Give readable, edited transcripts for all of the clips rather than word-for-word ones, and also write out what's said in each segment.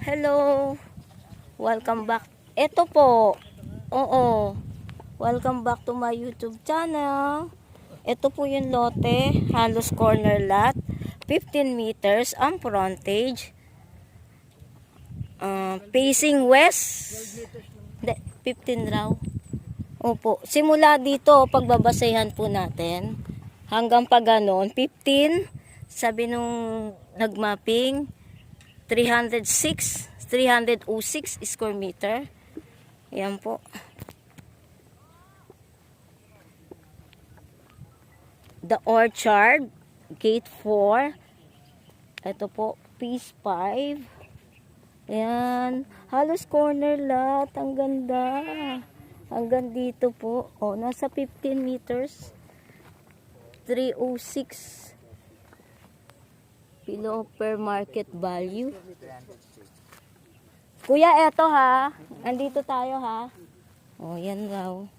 Hello. Welcome back. Ito po. Oo. Welcome back to my YouTube channel. Ito po yung lote. Halos corner lot. 15 meters ang frontage. Facing west. 15 raw. Opo. Simula dito, pagbabasehan po natin. Hanggang pa ganon, 15. Sabi nung nagmapping, 306 square meter. Yan po. The Orchard, Gate 4. Ito po, Piece 5. Yan. Halos corner lot. Ang ganda. Hanggang dito po. O, nasa 15 meters. 306 below per market value. Kuya, eto ha. Andito tayo ha. O, yan raw.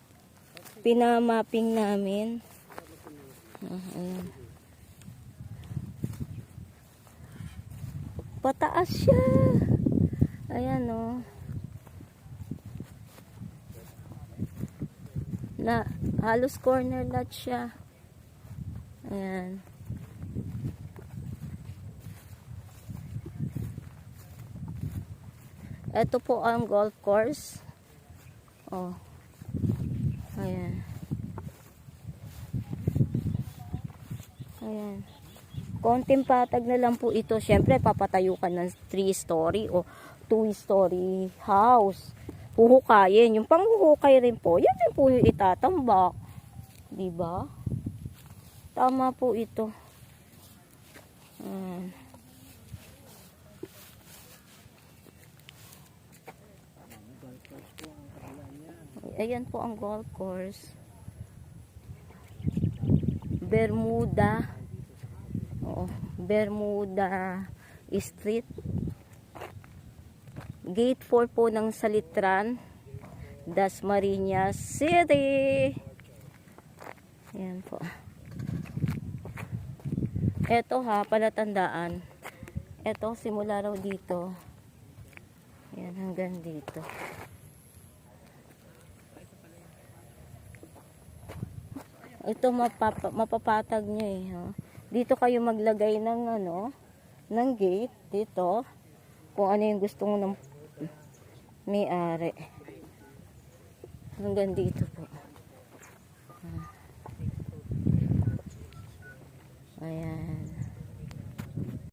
Pinamapping namin. Ayan. Pataas siya. Ayan o. Na, halos corner lot siya. Ayan. Ito po ang golf course. Oh. Ayan. Ayan. Konting patag na lang po ito. Siyempre, papatayo ka ng 3-story o 2-story house. Huhukayin. Yung panghuhukay rin po, yan din po yung itatambak. Diba? Tama po ito. Ayan po ang golf course. Bermuda. Bermuda Street. Gate 4 po ng Salitran, Dasmariñas City. Ayan po. Ito ha, palatandaan. Ito, simula raw dito. Ayan, hanggang dito. Ito mapapatag nyo eh. Ha? Dito kayo maglagay ng ng gate dito. Kung ano yung gusto mo ng may-ari. Hanggang dito po. Ayan.